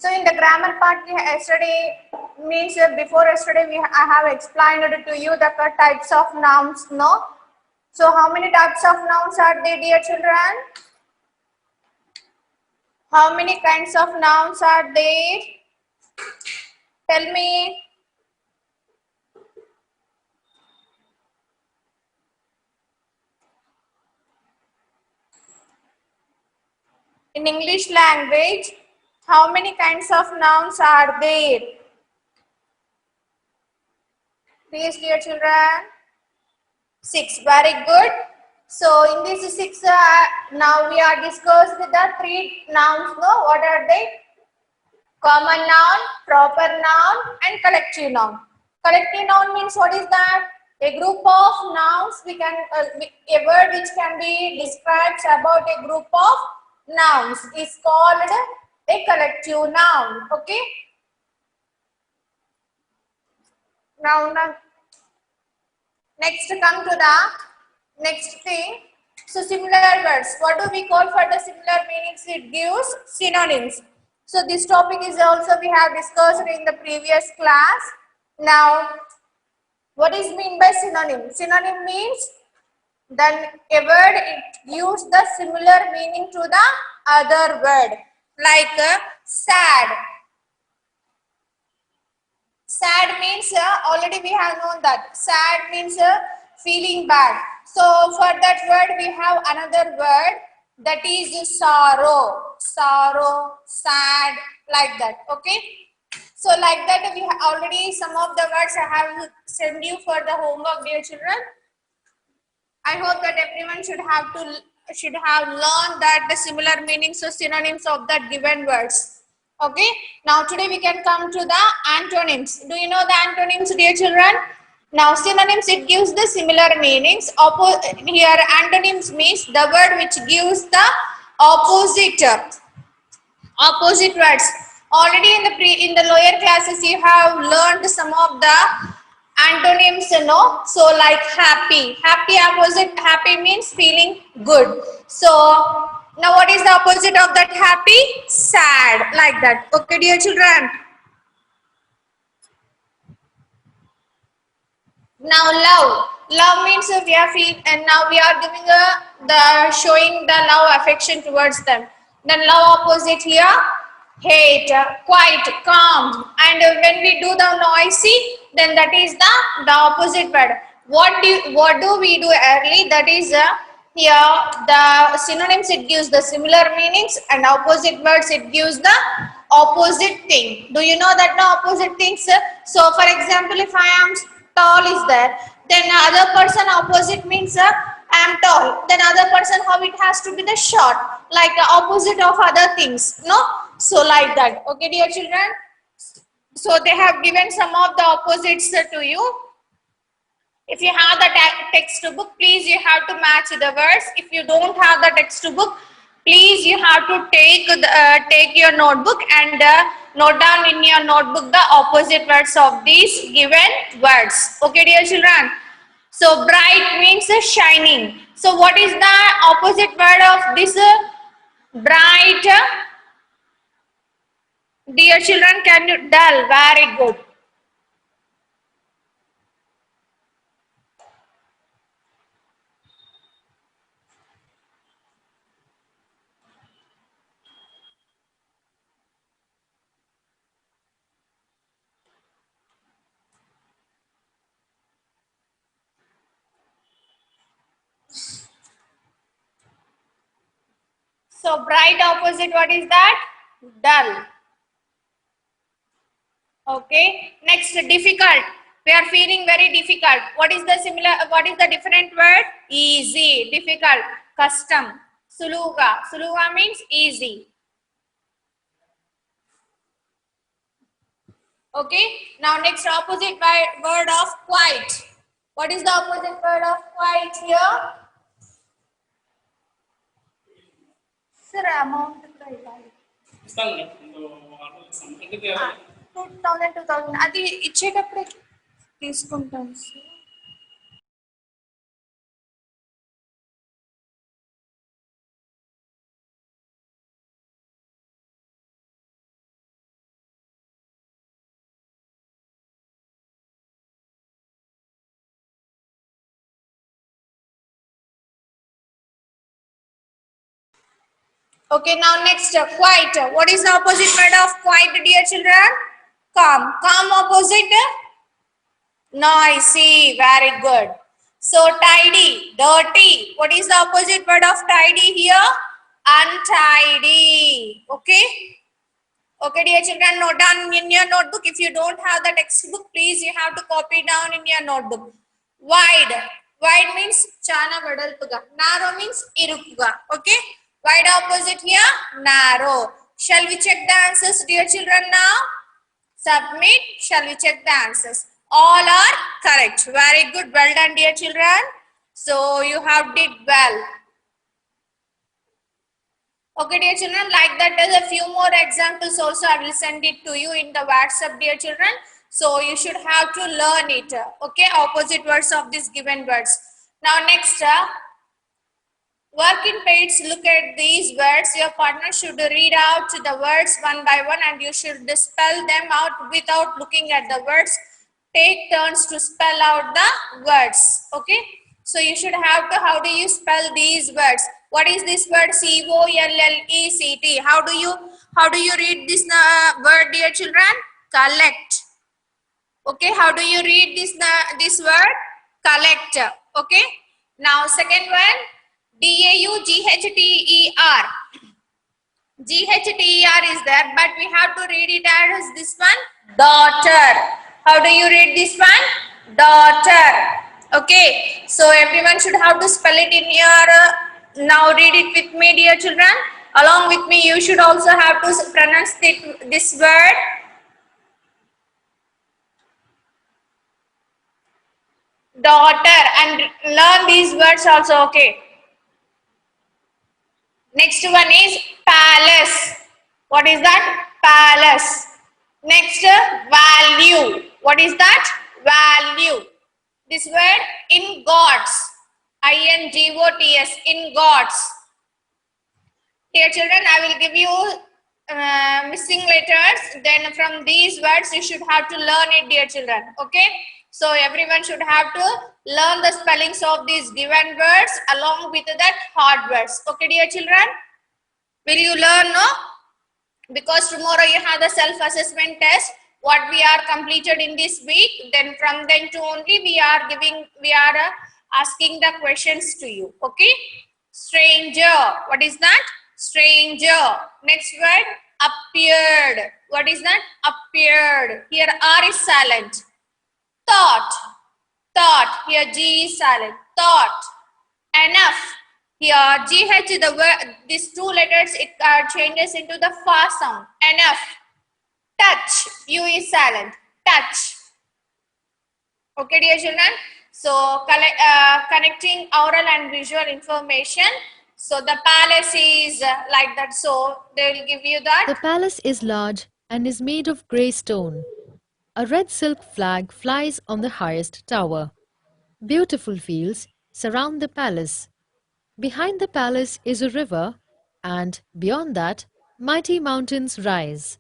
So in the grammar part, yesterday means before yesterday I have explained to you the types of nouns, no? So how many types of nouns are there, dear children? How many kinds of nouns are there? Tell me. In English language, how many kinds of nouns are there? Please, dear children. 6. Very good. So in these 6, now we are discussed the 3 nouns. No, what are they? Common noun, proper noun, and collective noun. Collective noun means what is that? A group of nouns. We can a word which can be described about a group of nouns is called a collective noun. Okay. Now next come to the next thing. So similar words. What do we call for the similar meanings? It gives synonyms. So this topic is also we have discussed in the previous class. Now, what is mean by synonym? Synonym means then a word it gives the similar meaning to the other word. Like sad. Sad means already we have known that. Sad means feeling bad. So for that word we have another word that is sorrow. Sorrow, sad, like that. Okay. So like that we have already some of the words I have sent you for the homework, dear children. I hope that everyone should have learned that the similar meanings or synonyms of that given words. Okay. Now today we can come to the antonyms. Do you know the antonyms, dear children? Now synonyms, it gives the similar meanings. Here antonyms means the word which gives the opposite words. Already in the lower classes you have learned some of the antonyms, you know. So like happy opposite happy means feeling good. So now what is the opposite of that happy? Sad, like that. Okay, dear children. Now love means we are feeling, and now we are giving the showing the love affection towards them. Then love opposite here, hate, quiet, calm. And when we do the noisy, then that is the opposite word. What do we do early? That is here the synonyms, it gives the similar meanings, and opposite words it gives the opposite thing. Do you know that the opposite things? So for example, if I am tall is there, then other person opposite means I am tall, then other person how it has to be the short, like the opposite of other things, no? So like that. Okay, dear children. So they have given some of the opposites to you. If you have the textbook, please you have to match the words. If you don't have the textbook, please you have to take your notebook and note down in your notebook the opposite words of these given words. Okay, dear children. So bright means shining. So what is the opposite word of this bright? Dear children, can you dull? Very good. So bright opposite, what is that? Dull. Okay. Next, difficult. We are feeling very difficult. What is the similar? What is the different word? Easy. Difficult. Custom. Suluga. Suluga means easy. Okay. Now next, opposite word of quiet. What is the opposite word of quiet here? Sir, amount. 2000 అది ఇచ్చేటప్పుడే తీసుకుంటాం sir. Okay, now next, quiet. What is the opposite word of quiet, dear children? Calm. Calm opposite? Noisy. Very good. So tidy, dirty. What is the opposite word of tidy here? Untidy. Okay. Okay, dear children, note down in your notebook. If you don't have the textbook, please you have to copy down in your notebook. Wide. Wide means chana vadalpuga. Narrow means irukuga. Okay. Wide opposite here, narrow. Shall we check the answers, dear children, now? Submit. Shall we check the answers? All are correct. Very good. Well done, dear children. So you have did well. Okay, dear children, like that, there's a few more examples also. I will send it to you in the WhatsApp, dear children. So you should have to learn it. Okay, opposite words of these given words. Now next, work in pairs. Look at these words. Your partner should read out the words one by one and you should spell them out without looking at the words. Take turns to spell out the words. Okay. So you should have to, how do you spell these words? What is this word? C-O-L-L-E-C-T. How do you read this word, dear children? Collect. Okay. How do you read this word? Collect. Okay. Now second one. D-A-U-G-H-T-E-R. G-H-T-E-R is there, but we have to read it as this one, daughter. How do you read this one? Daughter. Okay, so everyone should have to spell it in your, now read it with me, dear children. Along with me, you should also have to pronounce this word. Daughter, and learn these words also, okay. Next one is palace. What is that? Palace. Next, value. What is that? Value. This word, ingots. I-N-G-O-T-S. Ingots. Dear children, I will give you missing letters. Then from these words, you should have to learn it, dear children. Okay. So everyone should have to learn the spellings of these given words along with that hard words. Okay, dear children? Will you learn, no? Because tomorrow you have the self-assessment test. What we are completed in this week. Then from then to only we are asking the questions to you. Okay? Stranger. What is that? Stranger. Next word, appeared. What is that? Appeared. Here R is silent. Thought. Thought. Here G is silent. Thought. Enough. Here GH, the word, these two letters, it changes into the fa sound. Enough. Touch. U is silent. Touch. Okay, dear children. So connecting oral and visual information. So the palace is like that. So they will give you that. The palace is large and is made of grey stone. A red silk flag flies on the highest tower. Beautiful fields surround the palace. Behind the palace is a river, and beyond that, mighty mountains rise.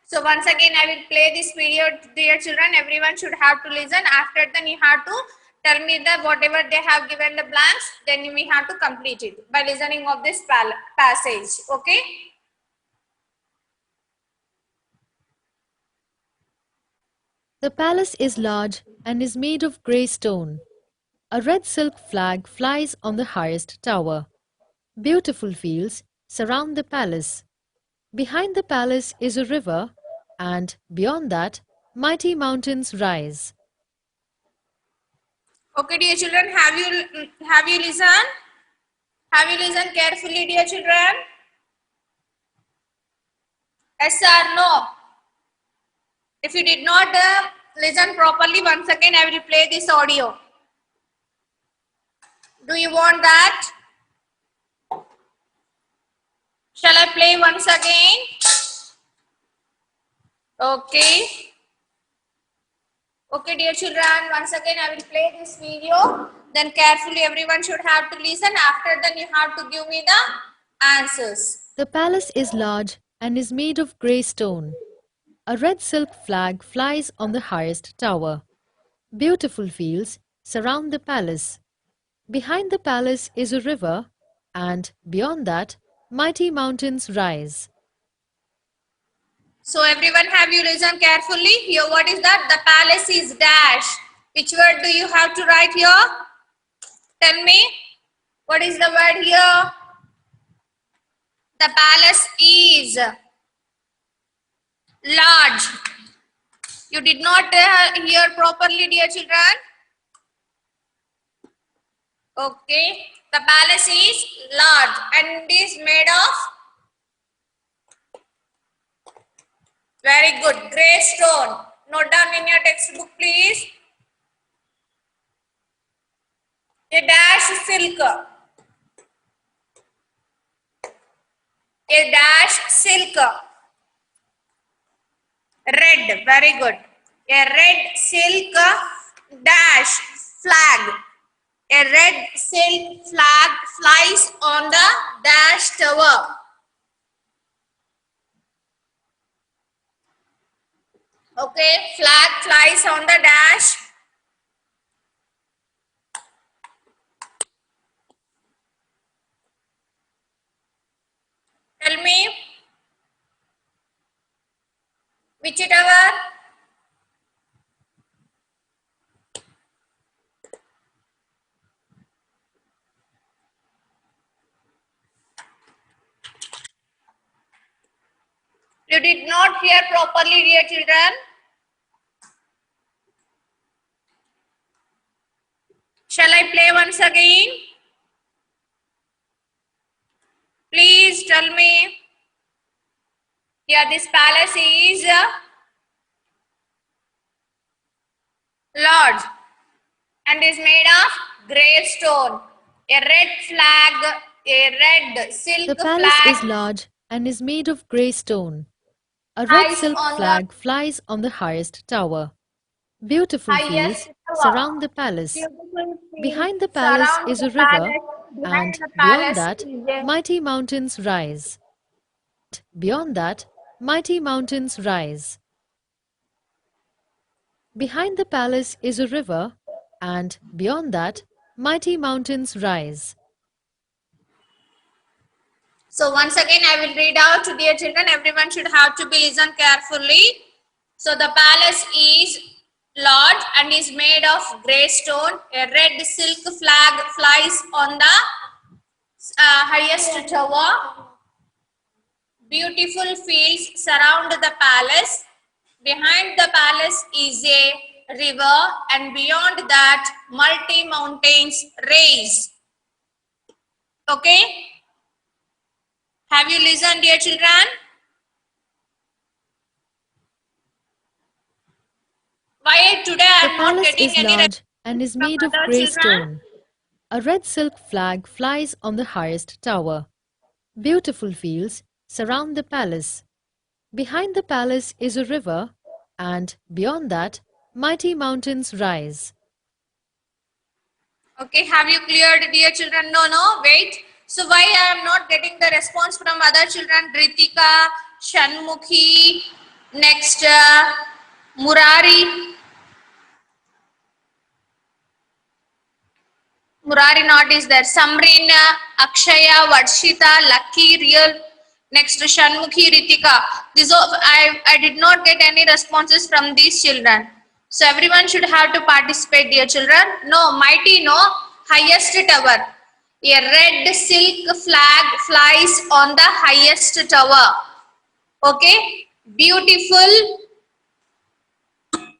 So once again, I will play this video, dear children. Everyone should have to listen. After then, you have to tell me that whatever they have given the blanks, then we have to complete it by listening of this passage. Okay. The palace is large and is made of grey stone. A red silk flag flies on the highest tower. Beautiful fields surround the palace. Behind the palace is a river, and beyond that, mighty mountains rise. Okay, dear children, have you listened? Have you listened carefully, dear children? Yes or no? If you did not listen properly, once again I will play this audio. Do you want that? Shall I play once again? Okay. Okay, dear children, once again I will play this video. Then carefully everyone should have to listen. After that you have to give me the answers. The palace is large and is made of grey stone. A red silk flag flies on the highest tower. Beautiful fields surround the palace. Behind the palace is a river, and beyond that, mighty mountains rise. So everyone, have you listened carefully? Here, what is that? The palace is dash. Which word do you have to write here? Tell me. What is the word here? The palace is large. You did not hear properly, dear children. Okay. The palace is large and is made of, very good, grey stone. Note down in your textbook, please. A dash silk. A dash silk. Red, very good. A red silk dash flag. A red silk flag flies on the dash tower. Okay, flag flies on the dash. Tell me, which tower? You did not hear properly, dear children. Shall I play once again? Please tell me. Yeah, this palace is large and is made of grey stone. A red flag, a red silk The palace flag is large and is made of grey stone. A red flies silk on the flag flies on the highest tower. Beautiful highest fields tower. surround the palace. Beautiful Behind the fields palace surround is the a river, palace. Behind and the beyond palace that, is a mighty mountains rise. Beyond that, mighty mountains rise. Behind the palace is a river, and beyond that, mighty mountains rise. So once again, I will read out to dear children. Everyone should have to be listen carefully. So the palace is large and is made of grey stone. A red silk flag flies on the highest tower. Beautiful fields surround the palace. Behind the palace is a river, and beyond that, multi mountains rise. Okay? Have you listened, dear children? Why today I The am not palace getting is any large and response is from made of other grey children? stone. A red silk flag flies on the highest tower. Beautiful fields surround the palace. Behind the palace is a river, and beyond that, mighty mountains rise. Okay, have you cleared, dear children? No, wait. So why I am not getting the response from other children? Ritika, Shanmukhi, next Murari. Murari not is there. Samrina, Akshaya, Varshita, Lucky, Real. Next to Shanmukhi, Ritika. I did not get any responses from these children. So everyone should have to participate, dear children. No, mighty no. Highest tower. A red silk flag flies on the highest tower. Okay. Beautiful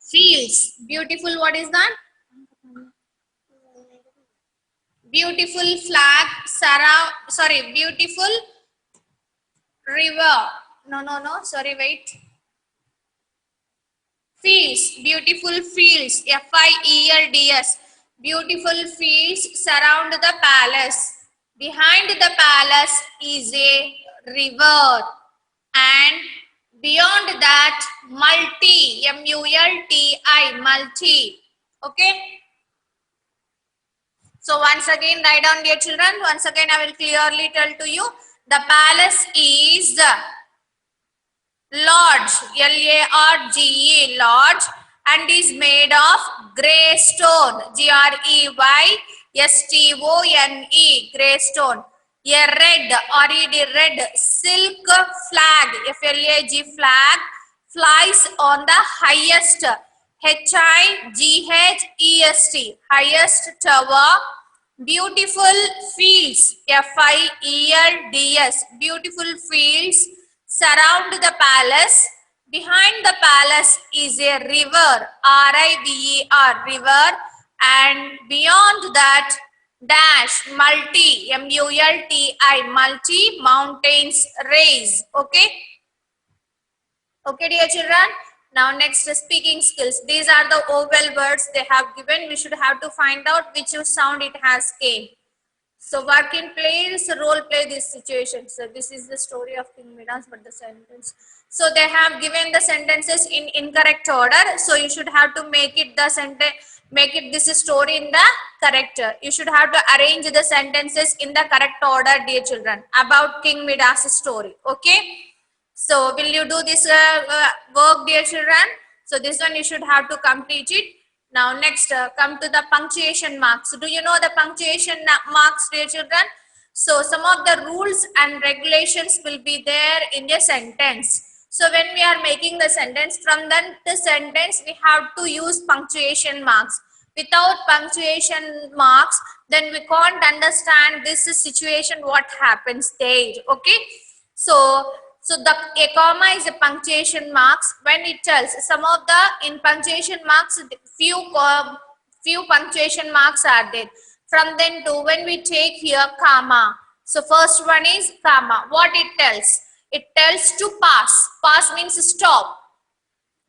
fields. Beautiful, what is that? Beautiful flag surround, sorry, beautiful river. No, sorry, wait. Fields, beautiful fields, Fields. Beautiful fields surround the palace. Behind the palace is a river, and beyond that, multi, multi, multi. Okay. So once again, write down, dear children. Once again, I will clearly tell to you. The palace is large, Large, large, and is made of grey stone, Greystone, grey stone. A red or a red silk flag, FLAG flag, flies on the highest, HIGHEST, highest tower. Beautiful fields, FIELDS, beautiful fields surround the palace. Behind the palace is a river, RIVER, river, and beyond that, dash, multi, MULTI, multi mountains raise. Okay. Okay, dear children. Now next, speaking skills. These are the vowel words they have given. We should have to find out which sound it has came. So work in place, role play this situation. So this is the story of King Midas, but the sentence. So they have given the sentences in incorrect order. So you should have to make it the sentence, make it this story in the correct. You should have to arrange the sentences in the correct order, dear children, about King Midas' story. Okay. So will you do this work, dear children? So this one you should have to complete it. Now next, come to the punctuation marks. Do you know the punctuation marks, dear children? So some of the rules and regulations will be there in a sentence. So when we are making the sentence, from the sentence we have to use punctuation marks. Without punctuation marks, then we can't understand this situation, what happens there. Okay. So the a comma is a punctuation marks when it tells some of the in punctuation marks few punctuation marks are there. From then to when we take here comma. So first one is comma. What it tells? It tells to pass. Pass means stop.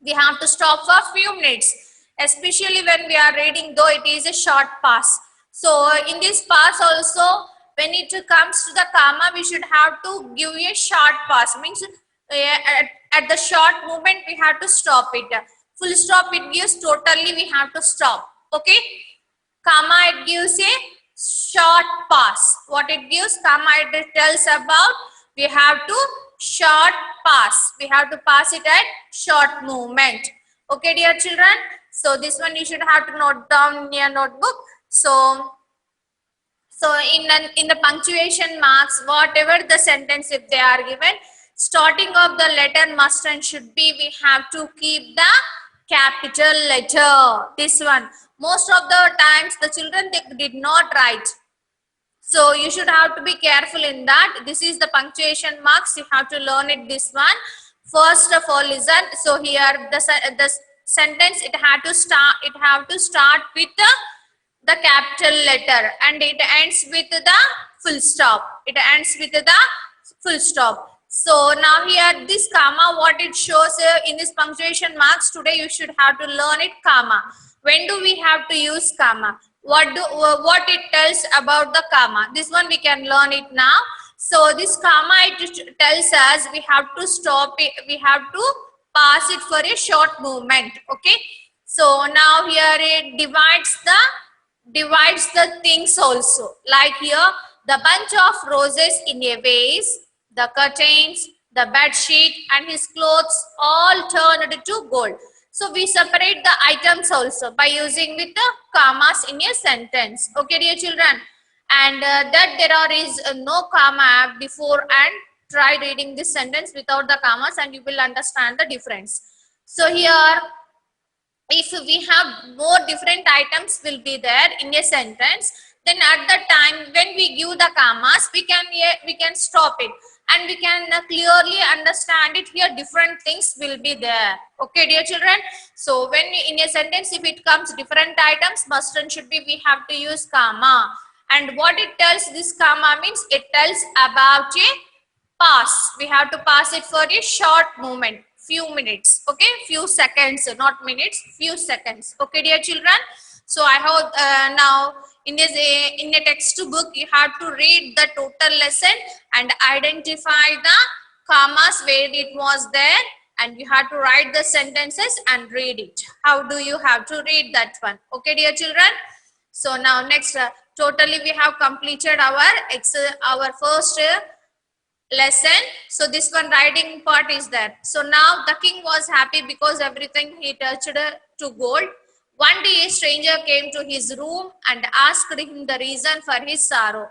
We have to stop for a few minutes, especially when we are reading, though it is a short pass. So in this pass also, when it comes to the comma, we should have to give a short pass. Means at the short movement, we have to stop it. Full stop, it gives totally we have to stop. Okay. Comma, it gives a short pass. What it gives, comma, it tells about we have to short pass. We have to pass it at short movement. Okay, dear children. So this one you should have to note down in your notebook. So in the punctuation marks, whatever the sentence if they are given, starting of the letter must and should be, we have to keep the capital letter. This one, most of the times the children, they did not write. So you should have to be careful in that. This is the punctuation marks. You have to learn it, this one. First of all, listen. So here the sentence, it have to start with the capital letter and it ends with the full stop. It ends with the full stop. So now here this comma, what it shows in this punctuation marks, today you should have to learn it, comma. When do we have to use comma? What it tells about the comma? This one we can learn it now. So this comma, it tells us we have to stop it, we have to pass it for a short movement. Okay. So now here it divides the things also. Like here, the bunch of roses in a vase, the curtains, the bed sheet and his clothes all turned to gold. So we separate the items also by using with the commas in a sentence. Okay, dear children. And that there is no comma before, and try reading this sentence without the commas and you will understand the difference. So here, if we have more different items will be there in a sentence, then at the time when we give the commas, we can stop it and we can clearly understand it. Here different things will be there. Okay, dear children. So when in a sentence, if it comes different items, must and should be, we have to use comma. And what it tells, this comma means it tells about a pass. We have to pass it for a short moment, few minutes. Okay, few seconds, not minutes, few seconds. Okay, dear children. So I hope now in a textbook you have to read the total lesson and identify the commas where it was there, and you have to write the sentences and read it. How do you have to read that one? Okay, dear children. So now next, totally we have completed our first lesson. So this one writing part is there. So now the king was happy because everything he touched to gold. One day a stranger came to his room and asked him the reason for his sorrow.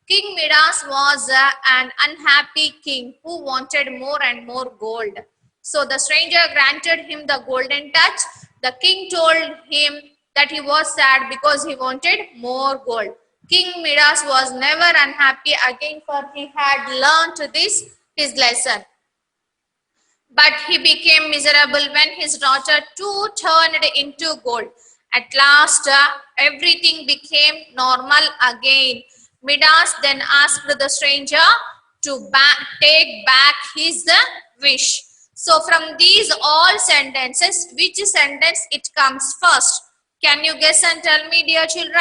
King Midas was an unhappy king who wanted more and more gold. So the stranger granted him the golden touch. The king told him that he was sad because he wanted more gold. King Midas was never unhappy again, for he had learnt this his lesson. But he became miserable when his daughter too turned into gold. At last, everything became normal again. Midas then asked the stranger to take back his wish. So, from these all sentences, which sentence it comes first? Can you guess and tell me, dear children?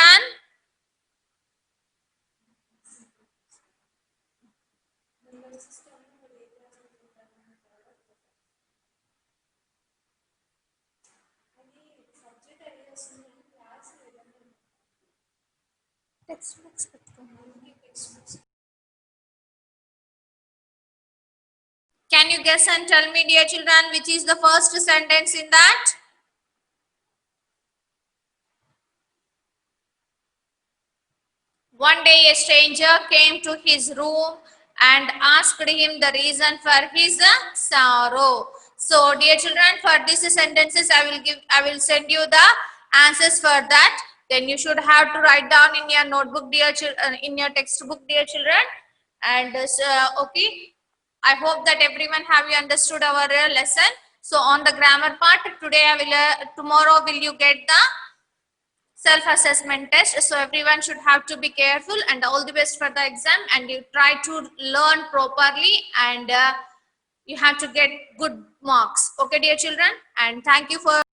Can you guess and tell me, dear children, which is the first sentence in that? One day a stranger came to his room and asked him the reason for his sorrow. So, dear children, for these sentences, I will send you the answers for that. Then you should have to write down in your notebook, dear children, in your textbook, dear children. And okay, I hope that everyone have you understood our lesson. So, on the grammar part, today I will, tomorrow will you get the self-assessment test. So everyone should have to be careful, and all the best for the exam, and you try to learn properly, and you have to get good marks. Okay, dear children, and thank you for